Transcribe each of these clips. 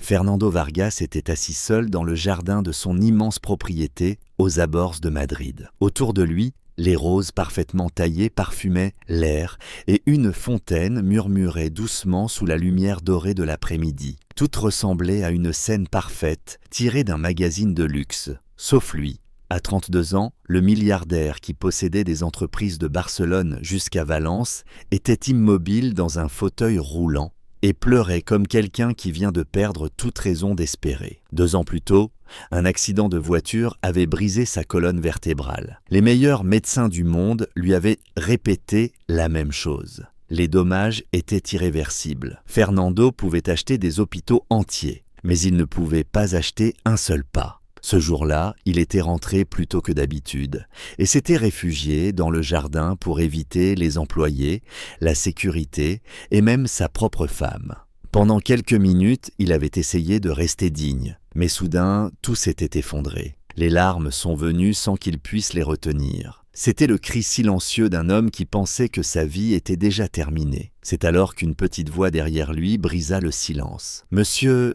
Fernando Vargas était assis seul dans le jardin de son immense propriété aux abords de Madrid. Autour de lui, les roses parfaitement taillées parfumaient l'air et une fontaine murmurait doucement sous la lumière dorée de l'après-midi. Tout ressemblait à une scène parfaite tirée d'un magazine de luxe, sauf lui. À 32 ans, le milliardaire qui possédait des entreprises de Barcelone jusqu'à Valence était immobile dans un fauteuil roulant et pleurait comme quelqu'un qui vient de perdre toute raison d'espérer. 2 ans plus tôt, un accident de voiture avait brisé sa colonne vertébrale. Les meilleurs médecins du monde lui avaient répété la même chose. Les dommages étaient irréversibles. Fernando pouvait acheter des hôpitaux entiers, mais il ne pouvait pas acheter un seul pas. Ce jour-là, il était rentré plus tôt que d'habitude et s'était réfugié dans le jardin pour éviter les employés, la sécurité et même sa propre femme. Pendant quelques minutes, il avait essayé de rester digne, mais soudain, tout s'était effondré. Les larmes sont venues sans qu'il puisse les retenir. C'était le cri silencieux d'un homme qui pensait que sa vie était déjà terminée. C'est alors qu'une petite voix derrière lui brisa le silence. « Monsieur,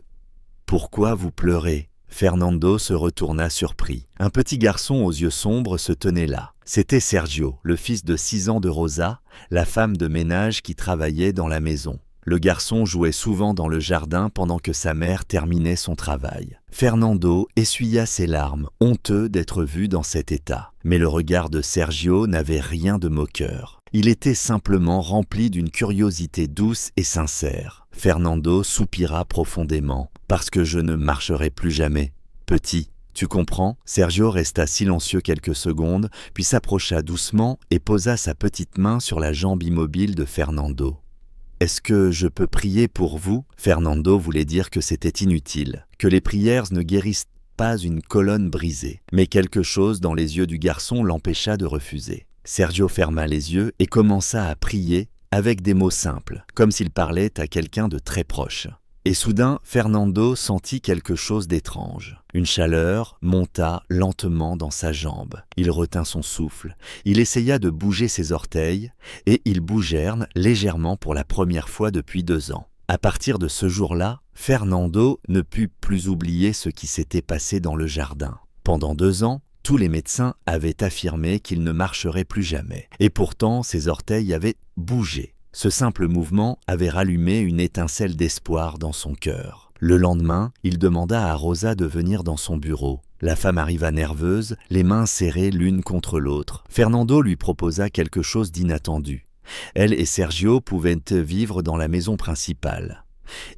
pourquoi vous pleurez ?» Fernando se retourna surpris. Un petit garçon aux yeux sombres se tenait là. C'était Sergio, le fils de 6 ans de Rosa, la femme de ménage qui travaillait dans la maison. Le garçon jouait souvent dans le jardin pendant que sa mère terminait son travail. Fernando essuya ses larmes, honteux d'être vu dans cet état. Mais le regard de Sergio n'avait rien de moqueur. Il était simplement rempli d'une curiosité douce et sincère. Fernando soupira profondément. « Parce que je ne marcherai plus jamais. Petit, tu comprends ?» Sergio resta silencieux quelques secondes, puis s'approcha doucement et posa sa petite main sur la jambe immobile de Fernando. « Est-ce que je peux prier pour vous ?» Fernando voulait dire que c'était inutile, que les prières ne guérissent pas une colonne brisée. Mais quelque chose dans les yeux du garçon l'empêcha de refuser. Sergio ferma les yeux et commença à prier avec des mots simples, comme s'il parlait à quelqu'un de très proche. Et soudain, Fernando sentit quelque chose d'étrange. Une chaleur monta lentement dans sa jambe. Il retint son souffle. Il essaya de bouger ses orteils, et ils bougèrent légèrement pour la première fois depuis 2 ans. À partir de ce jour-là, Fernando ne put plus oublier ce qui s'était passé dans le jardin. Pendant 2 ans, tous les médecins avaient affirmé qu'il ne marcherait plus jamais. Et pourtant, ses orteils avaient bougé. Ce simple mouvement avait rallumé une étincelle d'espoir dans son cœur. Le lendemain, il demanda à Rosa de venir dans son bureau. La femme arriva nerveuse, les mains serrées l'une contre l'autre. Fernando lui proposa quelque chose d'inattendu. Elle et Sergio pouvaient vivre dans la maison principale.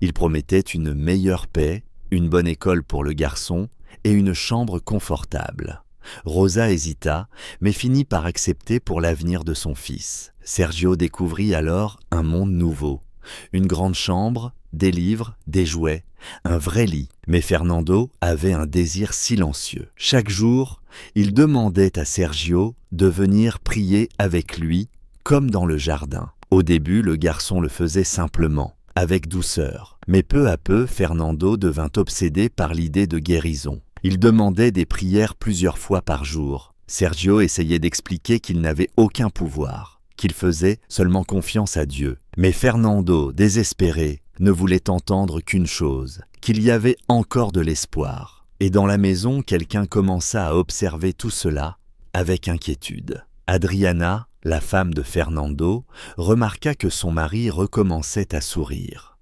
Il promettait une meilleure paix, une bonne école pour le garçon et une chambre confortable. Rosa hésita, mais finit par accepter pour l'avenir de son fils. Sergio découvrit alors un monde nouveau. Une grande chambre, des livres, des jouets, un vrai lit. Mais Fernando avait un désir silencieux. Chaque jour, il demandait à Sergio de venir prier avec lui, comme dans le jardin. Au début, le garçon le faisait simplement, avec douceur. Mais peu à peu, Fernando devint obsédé par l'idée de guérison. Il demandait des prières plusieurs fois par jour. Sergio essayait d'expliquer qu'il n'avait aucun pouvoir, qu'il faisait seulement confiance à Dieu. Mais Fernando, désespéré, ne voulait entendre qu'une chose, qu'il y avait encore de l'espoir. Et dans la maison, quelqu'un commença à observer tout cela avec inquiétude. Adriana, la femme de Fernando, remarqua que son mari recommençait à sourire,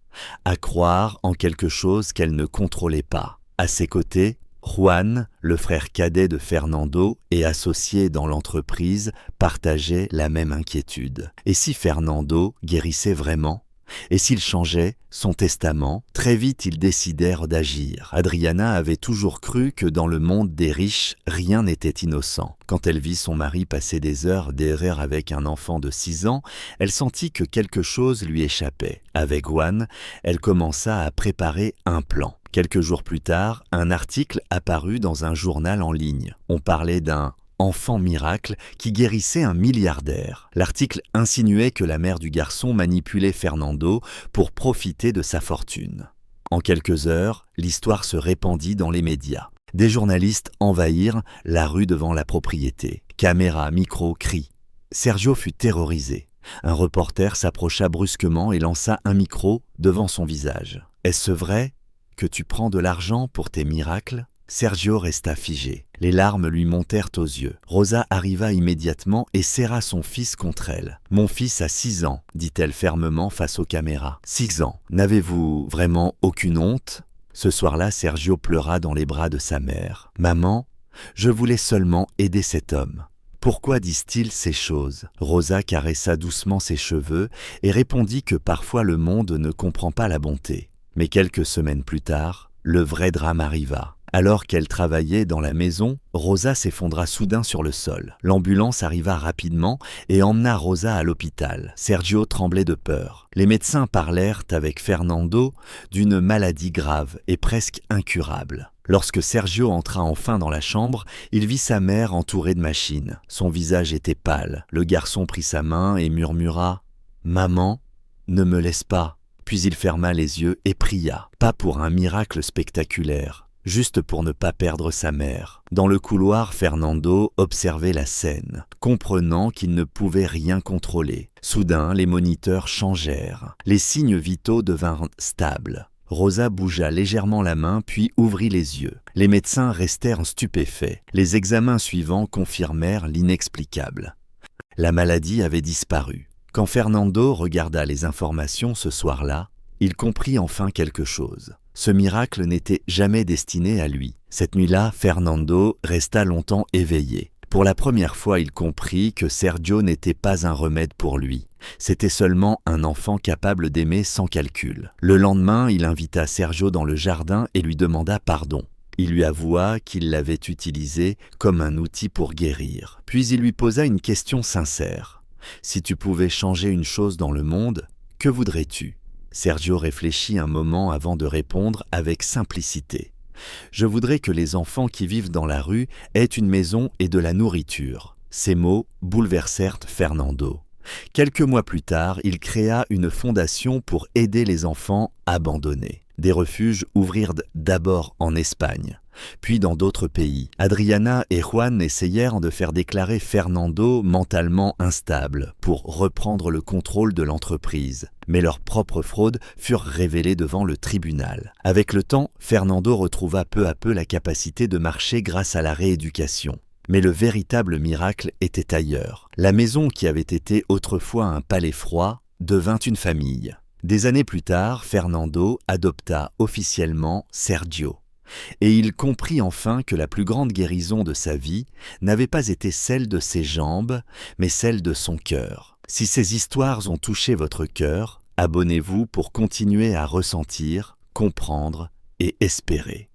à croire en quelque chose qu'elle ne contrôlait pas. À ses côtés, Juan, le frère cadet de Fernando et associé dans l'entreprise, partageait la même inquiétude. Et si Fernando guérissait vraiment ? Et s'il changeait son testament ? Très vite, ils décidèrent d'agir. Adriana avait toujours cru que dans le monde des riches, rien n'était innocent. Quand elle vit son mari passer des heures d'erreur avec un enfant de 6 ans, elle sentit que quelque chose lui échappait. Avec Juan, elle commença à préparer un plan. Quelques jours plus tard, un article apparut dans un journal en ligne. On parlait d'un enfant miracle qui guérissait un milliardaire. L'article insinuait que la mère du garçon manipulait Fernando pour profiter de sa fortune. En quelques heures, l'histoire se répandit dans les médias. Des journalistes envahirent la rue devant la propriété. Caméras, micros, cris. Sergio fut terrorisé. Un reporter s'approcha brusquement et lança un micro devant son visage. « Est-ce vrai ? que tu prends de l'argent pour tes miracles ?» Sergio resta figé. Les larmes lui montèrent aux yeux. Rosa arriva immédiatement et serra son fils contre elle. « Mon fils a 6 ans, dit-elle fermement face aux caméras. 6 ans. N'avez-vous vraiment aucune honte ?» Ce soir-là, Sergio pleura dans les bras de sa mère. « Maman, je voulais seulement aider cet homme. » Pourquoi disent-ils ces choses? Rosa caressa doucement ses cheveux et répondit que parfois le monde ne comprend pas la bonté. Mais quelques semaines plus tard, le vrai drame arriva. Alors qu'elle travaillait dans la maison, Rosa s'effondra soudain sur le sol. L'ambulance arriva rapidement et emmena Rosa à l'hôpital. Sergio tremblait de peur. Les médecins parlèrent avec Fernando d'une maladie grave et presque incurable. Lorsque Sergio entra enfin dans la chambre, il vit sa mère entourée de machines. Son visage était pâle. Le garçon prit sa main et murmura « Maman, ne me laisse pas ». Puis il ferma les yeux et pria, pas pour un miracle spectaculaire, juste pour ne pas perdre sa mère. Dans le couloir, Fernando observait la scène, comprenant qu'il ne pouvait rien contrôler. Soudain, les moniteurs changèrent. Les signes vitaux devinrent stables. Rosa bougea légèrement la main puis ouvrit les yeux. Les médecins restèrent stupéfaits. Les examens suivants confirmèrent l'inexplicable. La maladie avait disparu. Quand Fernando regarda les informations ce soir-là, il comprit enfin quelque chose. Ce miracle n'était jamais destiné à lui. Cette nuit-là, Fernando resta longtemps éveillé. Pour la première fois, il comprit que Sergio n'était pas un remède pour lui. C'était seulement un enfant capable d'aimer sans calcul. Le lendemain, il invita Sergio dans le jardin et lui demanda pardon. Il lui avoua qu'il l'avait utilisé comme un outil pour guérir. Puis il lui posa une question sincère. « Si tu pouvais changer une chose dans le monde, que voudrais-tu » Sergio réfléchit un moment avant de répondre avec simplicité. « Je voudrais que les enfants qui vivent dans la rue aient une maison et de la nourriture. » Ces mots bouleversèrent Fernando. Quelques mois plus tard, il créa une fondation pour aider les enfants abandonnés. Des refuges ouvrirent d'abord en Espagne, puis dans d'autres pays. Adriana et Juan essayèrent de faire déclarer Fernando mentalement instable pour reprendre le contrôle de l'entreprise. Mais leurs propres fraudes furent révélées devant le tribunal. Avec le temps, Fernando retrouva peu à peu la capacité de marcher grâce à la rééducation. Mais le véritable miracle était ailleurs. La maison qui avait été autrefois un palais froid devint une famille. Des années plus tard, Fernando adopta officiellement Sergio. Et il comprit enfin que la plus grande guérison de sa vie n'avait pas été celle de ses jambes, mais celle de son cœur. Si ces histoires ont touché votre cœur, abonnez-vous pour continuer à ressentir, comprendre et espérer.